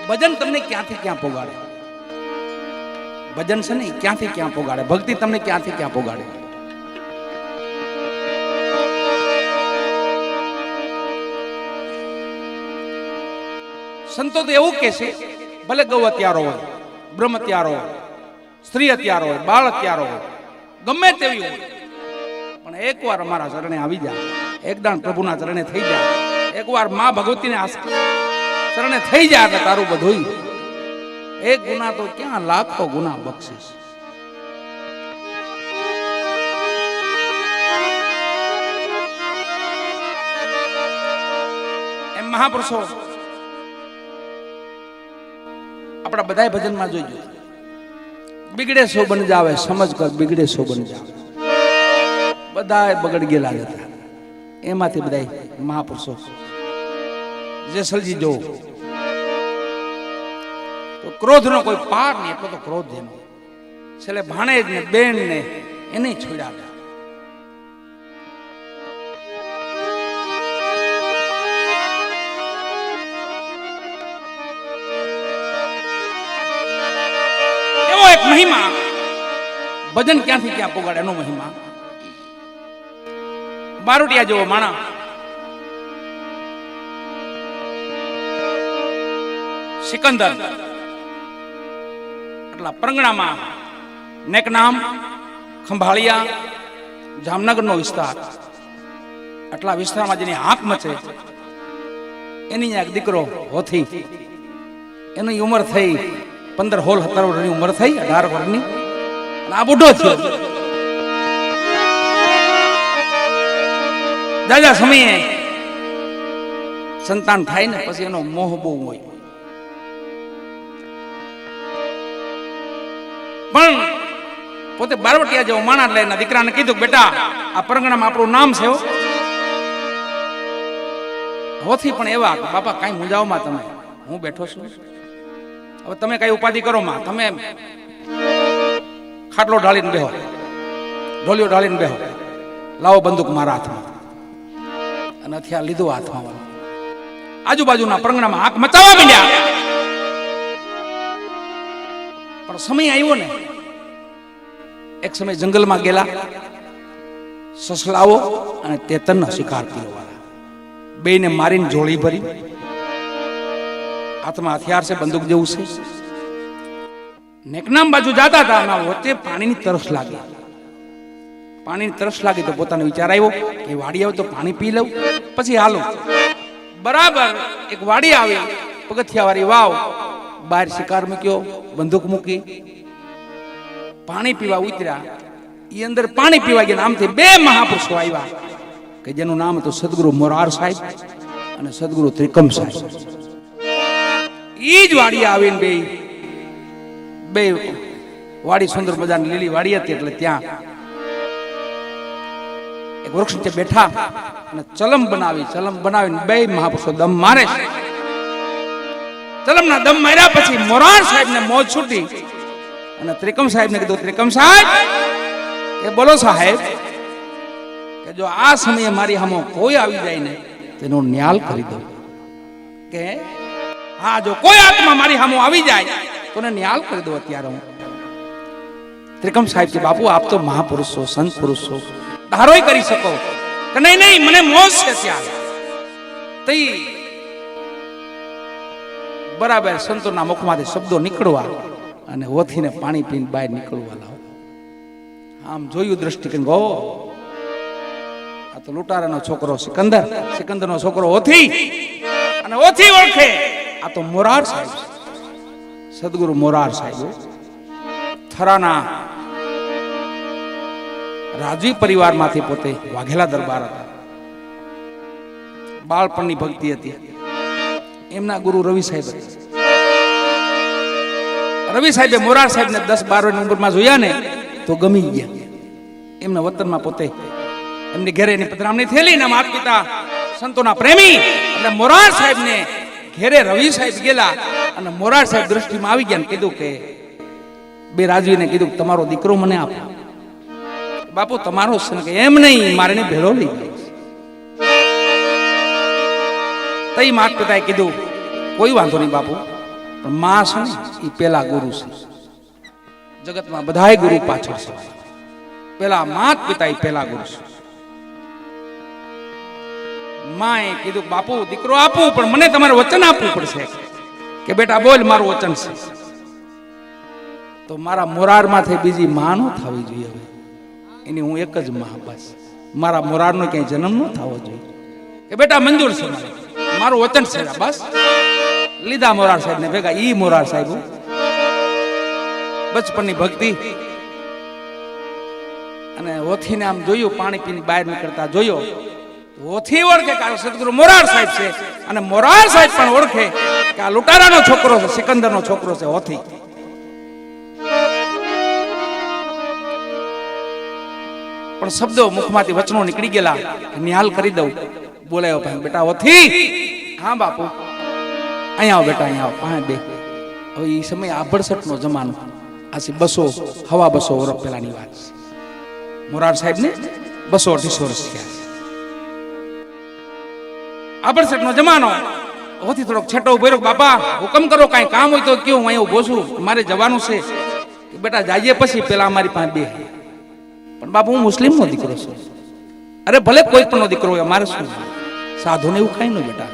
ભજન તમને ક્યાંથી ક્યાં પોગાડે, ભજન છે ને ક્યાંથી ક્યાં પોગાડે, ભક્તિ તમને ક્યાંથી ક્યાં પોગાડે. સંતો તો એવું કે છે, ભલે ગૌ અત્યારો હોય, બ્રહ્મ અત્યારો હોય, સ્ત્રી અત્યારો હોય, બાળ અત્યારો હોય, ગમે તેવી હોય, પણ એકવાર અમારા ચરણે આવી જાય, એકદાન પ્રભુના ચરણે થઈ જાય, એકવાર માં ભગવતીને ચરણે થઈ જાય એટલે તારું બધું. એક ગુના તો ક્યાં લાખો ગુના બક્ષીશ. એમ મહાપુરુષો આપણા બધા ભજનમાં જોઈજો, બિગડે સો બન જાવે, સમજ કર બિગડે સો બન જાવે. બધા બગડ ગયેલા હતા, એમાંથી બધા મહાપુરુષો જેસલજી જો તો ક્રોધનો કોઈ પાર નહીં, એટલો તો ક્રોધ જેનો છેલ્લે ભાણેજ ને બેન ને એને છોડ્યા. એવો એક મહિમા ભજન ક્યાંથી ક્યાં પોગાડે, એનો મહિમા. બારોટિયા જેવો માણા સિકંદર એટલા પરંગણામાં, નેકનામ, ખંભાળિયા, જામનગરનો વિસ્તાર, આટલા વિસ્તારમાં જેની હાથ મચે, એની એક દીકરો હોથી, એની ઉંમર થઈ 15-16-17 વર્ષની ઉંમર થઈ, 18 વર્ષની, આ બુઢો થયો. દાદા સમયે સંતાન થાય ને પછી એનો મોહ બહુ હોય, પણ પોતે બારવટિયા જેવો માણસ લઈને દીકરાને કીધું, બેટા આ પરંગણામાં આપણું નામ છે. હોથી પણ એવા કે બાપા કઈ મૂંઝાવમાં તમે, હું બેઠો છું, હવે તમે કઈ ઉપાધિ કરો માં, તમે ખાટલો ઢાળીને બેહો, ઢોલિયો ઢાળીને બેહો, લાવો બંદૂક મારા હાથમાં. અને હથિયાર લીધું હાથમાં, આજુબાજુના પરંગણામાં આંખ મચાવવા માંડ્યા. પણ સમય આવ્યો ને, એક સમય જંગલમાં ગયેલા સસલાઓ અને તેતરનો શિકાર કર્યો વાળા, બેયને મારીને જોડી ભરી, હાથમાં હથિયાર છે, બંદૂક જેવું છે. નેકનામ બાજુ જતા હતા, એમાં વચ્ચે પાણીની તરસ લાગી. પાણીની તરસ લાગી તો પોતાનો વિચાર આવ્યો કે વાડી આવે તો પાણી પી લઉં, પછી હાલું. બરાબર એક વાડી આવી, પગથિયા વાળી વાવ, બહાર શિકાર મૂક્યો, બંદૂક મૂકી, પાણી પીવા ઉતર્યા. એ અંદર પાણી પીવા ગયા, આમથી બે મહાપુરુષો આવ્યા કે જેનું નામ હતું સદગુરુ મોરાર સાહેબ અને સદગુરુ ત્રિકમ સાહેબ. ઈ જ વાડી આવીને બે વાડી સુંદર મજાની લીલી વાડી હતી, એટલે ત્યાં એક વૃક્ષ નીચે બેઠા અને ચલમ બનાવીને બે મહાપુરુષો દમ મારે છે. ચલમના દમ માર્યા પછી મોરાર સાહેબ ને મોજ છૂટી અને ત્રિકમ સાહેબ ને કીધું, ત્રિકમ સાહેબ એ બોલો સાહેબ કે જો આ સમયે મારી સામે કોઈ આવી જાય ને તેનો ન્યાલ કરી દો. કે હા, જો કોઈ આત્મા મારી સામે આવી જાય તો ને ન્યાલ કરી દો અત્યારે હું. ત્રિકમ સાહેબ કે બાપુ આપ તો મહાપુરુષ છો, સંત પુરુષ છો, ધારોય કરી શકો કે નહીં? નહીં, મને મોજ છે. ત્યારે તઈ બરાબર સંતોના મુખમાંથી શબ્દો નીકળવા અને હોથીને પાણી પીને બહાર નીકળવા લાવો. આમ જોયું દ્રષ્ટિ કે ગો, આ તો લૂંટારાનો છોકરો સિકંદરનો છોકરો હોથી, અને હોથી ઓળખે આ તો મોરાર સાહેબ, સદગુરુ મોરાર સાહેબ. થરાના રાજવી પરિવારમાંથી પોતે વાઘેલા દરબાર હતા, બાળપણની ભક્તિ હતી. એમના ગુરુ રવિ સાહેબ. રવિ સાહેબે મોરાર સાહેબને 10-12 વર્ષની ઉંમરમાં જોયા ને તો ગમી ગયા. એમના વતનમાં પોતે એમની ઘરે એની પધરામણી થયેલી ને માતા પિતા સંતોના પ્રેમી, એટલે મોરાર સાહેબને ઘેરે રવિ સાહેબ ગયેલા અને મોરાર સાહેબ દ્રષ્ટિમાં આવી ગયા ને કીધું કે બે રાજવીને કીધું તમારો દીકરો મને આપો. બાપુ તમારો છે કે એમ નહીં, મારે ને ભેળો લઈ જાય. તઈ માત પિતાએ કીધું કોઈ વાંધો નહીં બાપુ, પણ માં છે ને એ પેલા ગુરુ છે. જગતમાં બધાય ગુરુ પાછળ છે. પેલા માત પિતા એ પેલા ગુરુ છે. માએ કીધું બાપુ દીકરો આપું, પણ મને તમારે વચન આપવું પડશે કે બેટા બોલ મારું વચન છે. તો મારા મોરારમાંથી બીજી માં ન થવી જોઈએ. હવે એની હું એક જ માં, બસ મારા મોરારનો ક્યાંય જન્મ ન થવો જોઈએ. કે બેટા મંજૂર છે, મારું વચન છે, બસ. લીધા મોરાર સાહેબ ને ભેગા. ઈ મોરાર સાહેબ બચપનની ભક્તિ અને હોથીને આમ જોયું, પાણી પીને બહાર નીકળતા જોયો. હોથી ઓળખે કે આ સદગુરુ મોરાર સાહેબ છે, અને મોરાર સાહેબ પણ ઓળખે કે આ લૂંટારાનો છોકરો છે, સિકંદરનો છોકરો છે હોથી. પણ શબ્દો મુખમાંથી વચનો નીકળી ગયેલા. નિહાલ કરી દઉં. બોલાયો ભાઈ, બેટા હોથી. હા બાપુ. અહીંયા આવો બેટા, અહીંયા આવો, પાંચ બે. હવે એ સમય આભડસટનો જમાનો, આથી 200 હવા 200 વર્ષ પહેલાની વાત છે. મોરાર સાહેબ ને 200-250 વર્ષ થયા. આભડસટનો જમાનો. હોથી થોડોક છેટો ઉભો રહ્યો. બાપા હુકમ કરો, કાંઈ કામ હોય તો કયો, હું અહીંયા ઉભો છું, મારે જવાનું છે. બેટા જાઈએ પછી, પેલા અમારી પાસે બે. પણ બાપુ હું મુસ્લિમનો દીકરો છું. અરે ભલે કોઈ પણ નો દીકરો હોય, અમારે શું, સાધુને એવું કાંઈ ન. બેટા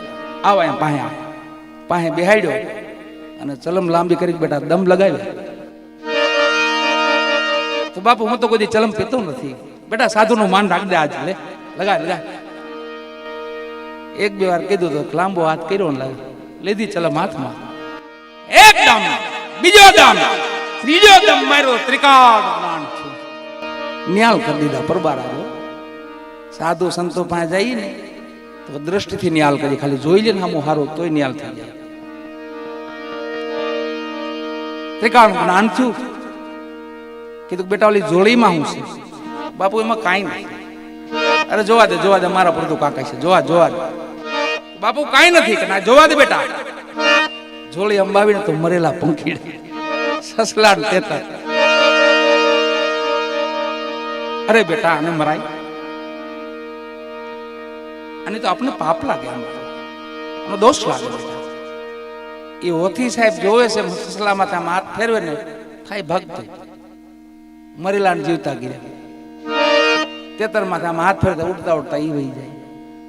આવો અહીંયા પાસે બેહાડ્યો અને ચલમ લાંબી કરી બેટા દમ લગાવ્યો. તો બાપુ હું તો કોઈ ચલમ પીતો નથી. બેટા સાધુનું માન રાખ દે, આજ લે લગા. એક બે વાર કીધું તો લાંબો હાથ કર્યો ને લીધી ચલમ હાથમાં. એક દમ, બીજો દમ, ત્રીજો દમ માર્યો. ત્રિકાળ ન્યાલ કરી દીધા. પરબાર આવ્યો. સાધુ સંતો પાસે જઈએ ને તો દ્રષ્ટિથી ન્યાલ કરી, ખાલી જોઈ લે ને આમ હારો તોય ન્યાલ થઈ જાય. ત્રિકાળ જ્ઞાન થયું. કીધું બેટા ઓલી જોડીમાં હું છે. બાપુ એમાં કાંઈ નહીં. અરે જોવા દે મારા પડતું કાકા છે, જોવા દે. બાપુ કાંઈ નથી કે ના, જોવા દે બેટા. જોડી અંબાવીને તો મરેલા પંખીડા, સસલા તેતર. અરે બેટા આને મરાય, અને તો આપણે પાપ લાગે, આનો દોષ લાગે. એ હોથી સાહેબ જોવે છે સસલામાં, ત્યાં હાથ ફેરવે ને થાય ભક્ત. મરેલા જીવતા ગયા. તેતર માં આમ હાથ ફેરતા ઉડતા ઈ વહી જાય.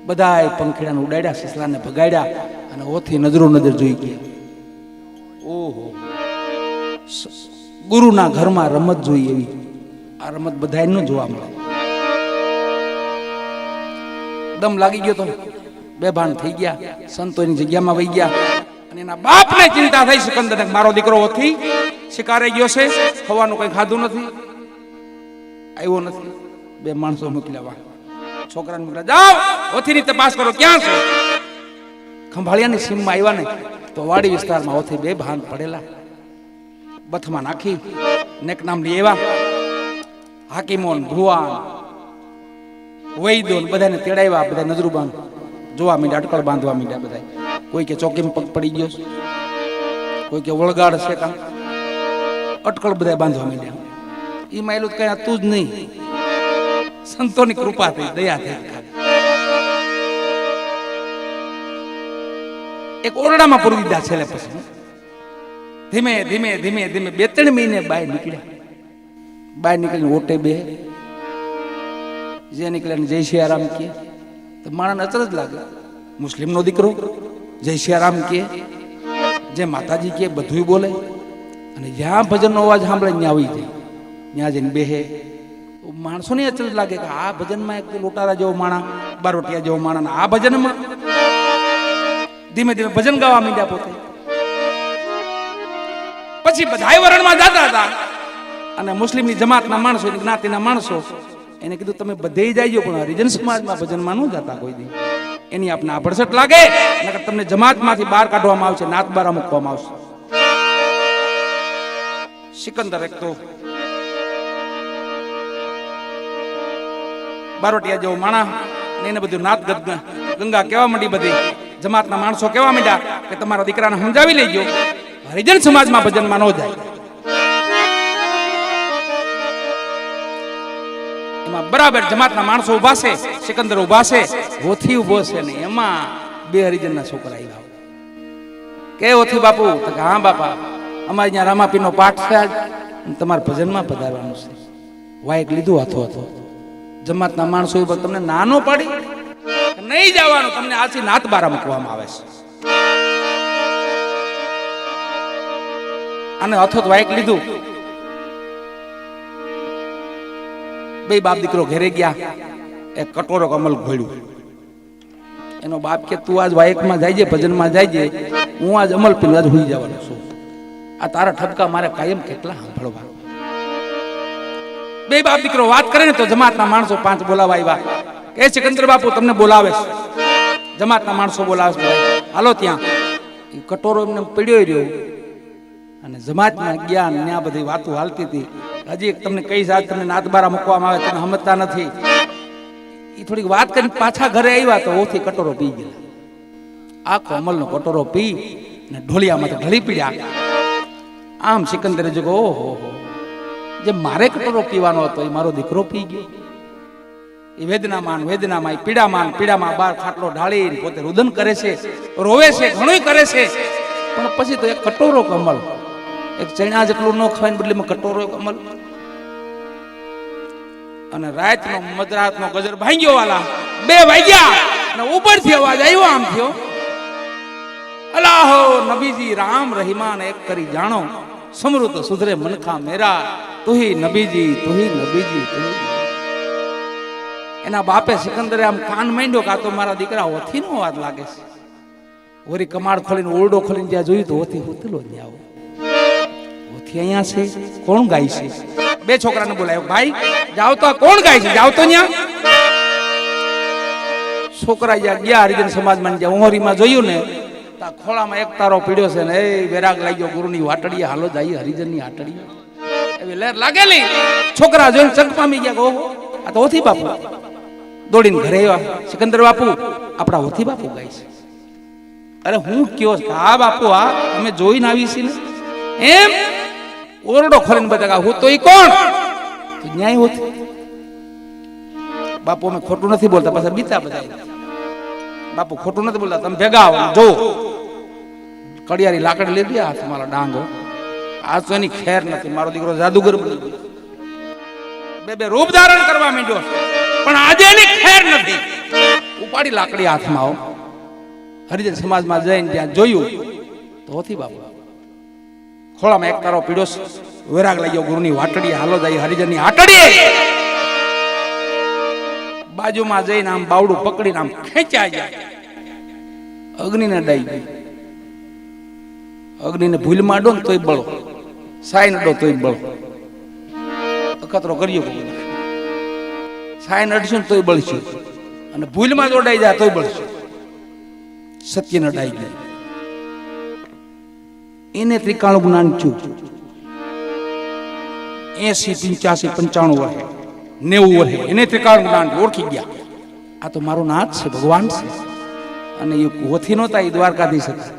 બધા પંખીડાને ઉડાડ્યા, સસલાને ભગાડ્યા, અને હોથી નજરો નજર જોઈ ગયા. ઓહો, ગુરુના ઘરમાં રમત જોઈ એવી. આ રમત બધાય ન જોવા મળે. દમ લાગી ગયો તો બેભાન થઈ ગયા. સંતોની જગ્યામાં વહી ગયા. અને એના બાપને ચિંતા થઈ, સિકંદરને, મારો દીકરો હોથી શિકારે ગયો છે, ખવાનું કઈ ખાધું નથી, આવ્યો નથી. બે માણસો મોકલ્યા, છોકરાને મોકલ્યા, જાઓ હોથીની તપાસ કરો, ક્યાં છે. ખંભાળિયાની સીમમાં આવ્યા ને તો વાડી વિસ્તારમાં હોથી બે ભાન પડેલા. બથમાં નાખી નેક નામ લઈ આવ્યા. હાકીમોન, ભુવાન, વૈદોન બધાને તેડાવ્યા. બધા નજરું બાંધ જોવા માંડ્યા, અટકળ બાંધવા માંડ્યા. બધા કોઈ કે ચોકીમાં પગ પડી ગયો, કોઈ કે વળગાડ છે, કામ અટકળ બધા બાંધવા માંડ્યા. એ માયલું કઈ હતું જ નહીં. સંતોની કૃપા થઈ, દયા થઈ. એક ઓરડામાં પૂરી દીધા. છેલ્લે પછી ધીમે ધીમે ધીમે ધીમે 2-3 મહિને બહાર નીકળ્યા. બહાર નીકળીને ઓટે બે જે નીકળ્યા જય સિયારામ કહે તો માણસને અચરજ લાગે. મુસ્લિમનો દીકરો જય સિયારામ કહે, જે માતાજી કહે બધું બોલે. અને જ્યાં ભજનનો અવાજ સાંભળે ત્યાં આવી જાય, ત્યાં જઈને બેહે. માણસોને અચરજ લાગે કે આ ભજનમાં એક લોટારા જેવો માણા, બારોટિયા જેવો માણા, આ ભજનમાં ધીમે ધીમે ભજન ગાવા માંડ્યા પોતે. પછી બધા વરણમાં જતા હતા. અને મુસ્લિમની જમાતના માણસો, જ્ઞાતિના માણસો એને કીધું તમે બધે જઈજો, પણ હરિજન સમાજમાં ભજનમાં ન જતા કોઈ દી. એની આપણે આભડસટ લાગે, નકર તમને જમાતમાંથી બહાર કાઢવામાં આવશે, નાત બારા મૂકવામાં આવશે. સિકંદર એક તો બારોટિયા જેવો માણા, એને બધું નાત ગંગા કેવા માંડી. બધી જમાતના માણસો કેવા માંડ્યા કે તમારા દીકરાને સમજાવી લેજો, હરિજન સમાજમાં ભજનમાં ન જાય. એમાં બરાબર જમાતના માણસો ઉભા છે, સિકંદર ઉભા છે, હોથી ઉભો છે, ને એમાં 2 હરિજનના છોકરા આવ્યા. કે ઓથી બાપુ? તો કે હા બાપા, અમારે અહીંયા રામાપીરનો પાઠ છે આજ, તમારે ભજનમાં પધારવાનું છે. વાયક લીધું હાથો હાથો. જમાતના માણસો ઉપર તમને નાનો પાડી નહીં જવાનું, તમને આથી નાત બારા મૂકવામાં આવે છે. અને અથોત વાયક લીધું. બે બાપ દીકરો ઘરે ગયા, એક કટોરો કમલ ઘોડ્યું. એનો બાપ કે તું આજ વાયકમાં જાય છે, ભજનમાં જાય છે, હું આજ અમલ પીને આજ હોઈ જવાનો છું. આ તારા ઠપકા મારે કાયમ કેટલા સાંભળવા. બે બાપ દીકરો વાત કરે ને તો જમાતના માણસો 5 બોલાવા આવ્યા. કે સિકંદર બાપુ તમને બોલાવે છે. જમાતના માણસો બોલાવે છે, હાલો ત્યાં. એ કટોરો એમને પડ્યો રહ્યો અને જમાતમાં ગયા ને આ બધી વાતો હાલતી હતી. હજી એક તમને કઈ જાત તમને નાતબારા મૂકવામાં આવે, તમે સમજતા નથી. એ થોડીક વાત કરીને પાછા ઘરે આવ્યા તો ઓથી કટોરો પી ગયા. આખો અમલનો કટોરો પી ને ઢોલિયામાં તો ઢળી પીડ્યા. આમ સિકંદરે જો ઓહો, જે મારે કટોરો પીવાનો હતો એ મારો દીકરો પી ગયો. એ વેદનામાં એ પીડામાં બાર ખાટલો ઢાળી પોતે રુદન કરે છે, રોવે છે, ઘણું કરે છે. પણ પછી તો એક કટોરો કમલ, એક ચણા જેટલું ન ખાઈને બદલીમાં કટોરો કમલ. અને રાતનો મધરાતનો ગજર ભાંગ્યો વાલા 2 વાગ્યા અને ઉપરથી અવાજ આવ્યો આમ થયો, અલાહો નબીજી રામ રહીમાન એક કરી જાણો, સમૃદ્ધ સુધરે મનખા મેરા, તુહી નબીજી તુહી નબીજી તુહી. એના બાપે સિકંદરે આમ કાન માંડ્યો કે આ તો મારા દીકરા ઓથીનો અવાજ લાગે છે. વરી કમાડ ખોલીને ઓરડો ખોલીને જ્યાં જોયું તો ઓથી હોતેલો જ આવો. ઓથી અહીંયા છે, કોણ ગાય છે? 2 છોકરાને બોલાયો, ભાઈ જાવ તો કોણ ગાય છે, જાવ તો ત્યાં. છોકરા જ્યાં ગયા હરિજન સમાજમાં જ્યાં ઓહરીમાં જોયું ને, ખોળામાં એક તારો પીડ્યો છે ને, એ વેરાગ લાગ્યો ગુરુની વાટડીએ, હાલો જાય હરિજનની હાટડીએ. એવી લહેર લાગેલી. છોકરા જોઈને ચક પામી ગયા, ઓહો આ તો ઓથી બાપુ. દોડીને ઘરે આવ્યા, સિકંદર બાપુ આપણા ઓથી બાપુ ગાય છે. અરે હું કયો? હા બાપુ, હા અમે જોઈને આવી છીએ ને. એમ ઓરડો ખોલીને બધા હું તો ઈ કોણ? તો ન્યાય હોતી. બાપુ અમે ખોટું નથી બોલતા, પાછા બીતા બધા. બાપુ ખોટું નથી બોલતા, તમે ભેગા આવો જો. કડિયારી લાકડી લીધી હાથ મારા ડાંગો. આ તો એની ખેર નથી, મારો દીકરો જાદુગર બની ગયો. 2 રૂપ ધારણ કરવા માંડ્યો, પણ આજે એની ખેર નથી. ઉપાડી લાકડી હાથમાં આવો. હરિજન સમાજમાં જઈને ત્યાં જોયું તો હોથી બાપુ. ખોળામાં એક તારો પીડો, વેરાગ લાગ્યો ગુરુની વાટડીએ, હાલો જાય હરિજનની હાટડીએ. બાજુમાં જઈને આમ બાવડું પકડીને આમ ખેંચ્યા જાય. અગ્નિને ડાઈ ગઈ. અગ્નિને ભૂલ માંડો ને તોય બળો, સાઈન અડો તોય બળો. અખતરો કર્યો, સાઈન અડશું ને તોય બળશું, અને ભૂલમાં જોડાઈ જાય તોય બળશું. સત્યને ડાઈ ગઈ. એને ત્રિકાળ જ્ઞાન છું. 80, 85, 95 વર્ષે 90 વર્ષે એને ત્રિકાળ જ્ઞાન ઓળખી ગયા. આ તો મારો નાથ છે, ભગવાન છે. અને એ હોથી નહોતા, એ દ્વારકાધીશ હતા.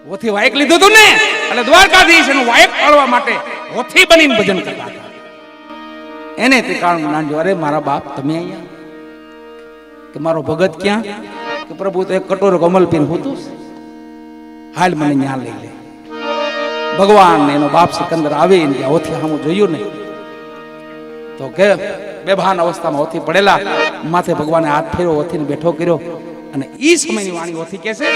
હોથી વાયક લીધું હતું ને, એટલે દ્વારકાધીશ એનું વાયક પાળવા માટે હોથી બનીને ભજન કરતા હતા. એને ત્રિકાળ જ્ઞાન જો, અરે મારા બાપ તમે અહીંયા, કે મારો ભગત ક્યાં? કે પ્રભુ તો એક કટોરો કમલ પીને હોતું, હાલ મને ન્યા લઈ લે. ભગવાન એનો બાપ સિકંદર આવે ને હોથી સામું જોયું ને તો કે બેભાન અવસ્થામાં હોથી પડેલા. માથે ભગવાને હાથ ફેર્યો, હોથીને બેઠો કર્યો. અને ઈ સમયની વાણી હોથી કહે છે,